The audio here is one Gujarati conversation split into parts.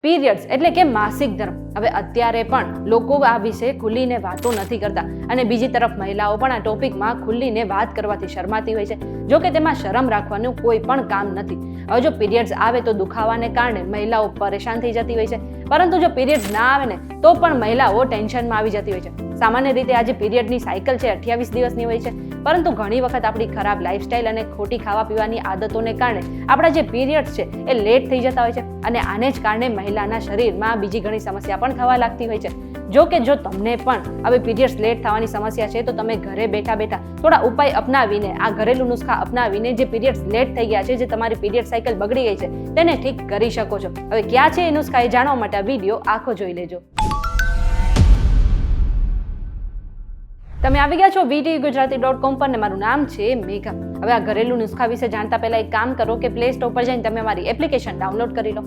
પીરિયડ્સ એટલે કે માસિક ધર્મ હવે અત્યારે પણ લોકો આ વિશે ખુલ્લીને વાતો નથી કરતા અને બીજી તરફ મહિલાઓ પણ આ ટોપિકમાં ખુલ્લીને વાત કરવાથી શરમાતી હોય છે. જો કે તેમાં શરમ રાખવાનું કોઈ પણ કામ નથી. હવે જો પીરિયડ્સ આવે તો દુખાવાને કારણે મહિલાઓ પરેશાન થઈ જતી હોય છે, પરંતુ જો પીરિયડ્સ ના આવે ને તો પણ મહિલાઓ ટેન્શનમાં આવી જતી હોય છે. સામાન્ય રીતે આજે પીરિયડની સાયકલ છે 28 દિવસની હોય છે, પરંતુ ઘણી વખત આપણી ખરાબ લાઇફસ્ટાઇલ અને ખોટી ખાવા પીવાની આદતોને કારણે આપણા જે પીરિયડ્સ છે એ લેટ થઈ જતા હોય છે અને આને જ કારણે મહિલાના શરીરમાં બીજી ઘણી સમસ્યા પણ થવા લાગતી હોય છે. જો કે જો તમને પણ હવે પીરિયડ્સ લેટ થવાની સમસ્યા છે તો તમે ઘરે બેઠા બેઠા થોડા ઉપાય અપનાવીને આ ઘરેલું નુસ્ખા અપનાવીને જે પીરિયડ્સ લેટ થઈ ગયા છે, જે તમારી પીરિયડ સાયકલ બગડી ગઈ છે, તેને ઠીક કરી શકો છો. હવે ક્યાં છે એ નુસ્ખા એ જાણવા માટે આ વિડીયો આખો જોઈ લેજો. તમે આવી ગયા છો VTUgujarati.com પર ને મારું નામ છે મેઘા. હવે આ ઘરેલું નુસ્ખા વિશે જાણતા પહેલા એક કામ કરો કે પ્લે સ્ટોર પર જઈને તમે મારી એપ્લિકેશન ડાઉનલોડ કરી લો.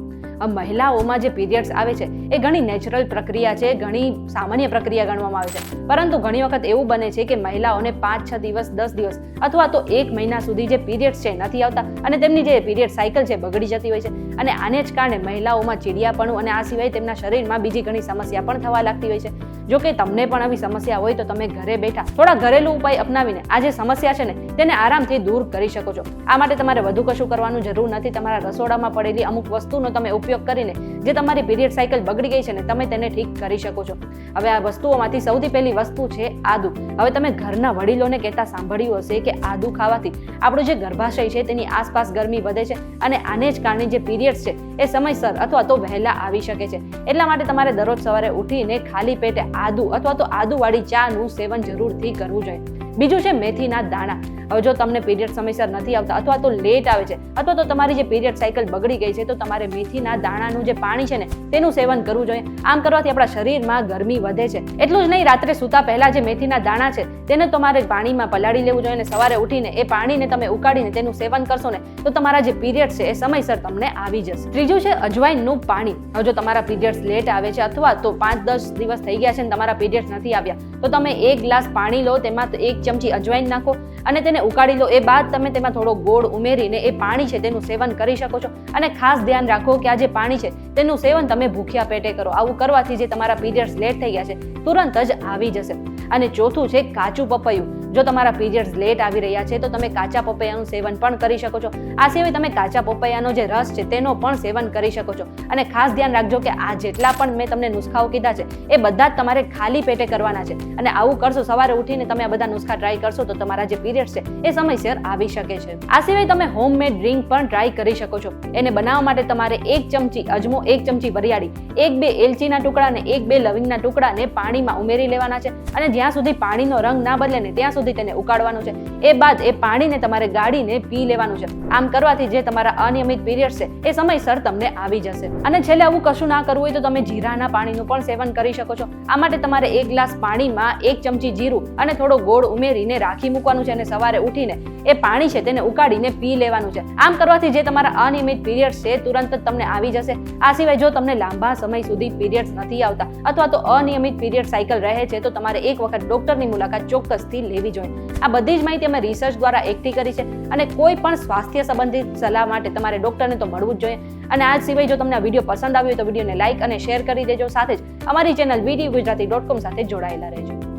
મહિલાઓમાં જે પીરિયડ્સ આવે છે એ ઘણી નેચરલ પ્રક્રિયા છે, ઘણી સામાન્ય પ્રક્રિયા ગણવામાં આવે છે, પરંતુ ઘણી વખત એવું બને છે કે મહિલાઓને 5-6 દિવસ 10 દિવસ અથવા તો 1 મહિના સુધી જે પીરિયડ્સ છે નથી આવતા અને તેમની જે પીરિયડ સાયકલ છે બગડી જતી હોય છે અને આને જ કારણે મહિલાઓમાં ચીડિયાપણું અને આ સિવાય તેમના શરીરમાં બીજી ઘણી સમસ્યા પણ થવા લાગતી હોય છે. જો કે તમને પણ આવી સમસ્યા હોય તો તમે ઘરે બેઠા થોડા ઘરેલું ઉપાય અપનાવીને આ જે સમસ્યા છે ને તેને આરામથી દૂર કરી શકો છો. આ માટે તમારે વધુ કશું કરવાનું જરૂર નથી. તમારા રસોડામાં પડેલી અમુક વસ્તુનો તમે ઉપયોગ કરીને જે તમારી પીરિયડ સાયકલ બગડી ગઈ છે ને તમે તેને ઠીક કરી શકો છો. હવે આ વસ્તુઓમાંથી સૌથી પહેલી વસ્તુ છે આદુ. હવે તમે ઘરના વડીલોને કહેતા સાંભળ્યું હશે કે આદુ ખાવાથી આપણું જે ગર્ભાશય છે તેની આસપાસ ગરમી વધે છે અને આને જ કારણે જે પીરિયડ્સ છે એ સમયસર અથવા તો વહેલા આવી શકે છે. એટલા માટે તમારે દરરોજ સવારે ઉઠીને ખાલી પેટે આદુ અથવા તો આદુવાળી ચાનું સેવન જરૂરથી કરવું જોઈએ. બીજું છે મેથીના દાણા. હવે જો તમને પીરિયડ સમયસર નથી આવતા અથવા તો લેટ આવે છે અથવા તો તમારી જે પીરિયડ સાયકલ બગડી ગઈ છે તો તમારે મેથીના દાણાનું જે પાણી છે ને તેનું સેવન કરવું જોઈએ. આમ કરવાથી આપણા શરીરમાં ગરમી વધે છે. એટલું જ નહીં, રાત્રે સૂતા પહેલા જે મેથીના દાણા છે તેને તમારે પાણીમાં પલાળી લેવું જોઈએ અને સવારે ઉઠીને એ પાણીને તમે ઉકાળીને તેનું સેવન કરશો ને તો તમારા જે પીરિયડ છે એ સમયસર તમને આવી જશે. ત્રીજું છે અજવાઈનનું પાણી. હવે જો તમારા પીરિયડ્સ લેટ આવે છે અથવા તો 5-10 દિવસ થઈ ગયા છે ને તમારા પીરિયડ્સ નથી આવ્યા તો તમે 1 ગ્લાસ પાણી લો, તેમાં 1 ચમચી અજવાઈન નાખો અને તેને ઉકાળી લો. એ બાદ તમે તેમાં થોડો ગોળ ઉમેરીને એ પાણી છે તેનું સેવન કરી શકો છો. અને ખાસ ધ્યાન રાખો કે આ જે પાણી છે તેનું સેવન તમે ભૂખ્યા પેટે કરો. આવું કરવાથી જે તમારા પીરિયડ્સ લેટ થઈ ગયા છે તુરંત જ આવી જશે. અને ચોથું છે કાચું પપૈયું. જો તમારા પીરિયડ્સ લેટ આવી રહ્યા છે તો તમે કાચા પપૈયાનું સેવન પણ કરી શકો છો. આ સિવાય તમે કાચા પપૈયાનો જે રસ છે તેનો પણ સેવન કરી શકો છો. અને ખાસ ધ્યાન રાખજો કે આ જેટલા પણ મેં તમને નુસ્ખાઓ કીધા છે એ બધા જ તમારે ખાલી પેટે કરવાના છે. અને આવું કરશો, સવારે ઉઠીને તમે આ બધા નુસ્ખા ટ્રાય કરશો તો તમારા જે પીરિયડ્સ છે એ સમયસર આવી શકે છે. આ સિવાય તમે હોમમેડ ડ્રિંક પણ ટ્રાય કરી શકો છો. એને બનાવવા માટે તમારે 1 ચમચી અજમો, 1 ચમચી વરિયાળી, 1-2 એલચીના ટુકડા અને 1-2 લવિંગના ટુકડાને પાણીમાં ઉમેરી લેવાના છે અને જ્યાં સુધી પાણીનો રંગ ના બદલે ને ત્યાં સુધી તેને ઉકાળવાનું છે. એ બાદ એ પાણીને તમારે ગાળીને પી લેવાનું છે. આમ કરવાથી જે તમારા અનિયમિત પીરિયડ્સ છે એ સમયસર તમને આવી જશે. અને છેલ્લે આવું કશું ના કરવું હોય તો તમે જીરાના પાણીનું પણ સેવન કરી શકો છો. આ માટે તમારે 1 ગ્લાસ પાણીમાં 1 ચમચી જીરું અને થોડો ગોળ ઉમેરીને રાખી મૂકવાનું છે અને સવારે ઉઠીને એ પાણી છે તેને ઉકાળીને પી લેવાનું છે. આમ કરવાથી જે તમારા અનિયમિત પીરિયડ્સ છે તુરંત જ તમને આવી જશે. આ સિવાય જો તમને લાંબા સમય સુધી પીરિયડ્સ નથી આવતા અથવા તો અનિયમિત પીરિયડ સાયકલ રહે છે તો તમારે એક વખત ડોક્ટરની મુલાકાત ચોક્કસથી લેવી જોઈએ. આ બધી જ માહિતી અમે રિસર્ચ દ્વારા એકઠી કરી છે અને કોઈ પણ સ્વાસ્થ્ય સંબંધિત સલાહ માટે તમારે ડોક્ટરને તો મળવું જ જોઈએ. અને આ સિવાય જો તમને આ વિડીયો પસંદ આવ્યો તો વિડીયોને લાઇક અને શેર કરી દેજો. સાથે જ અમારી ચેનલ VTUgujarati.com સાથે જોડાયેલા રહેજો.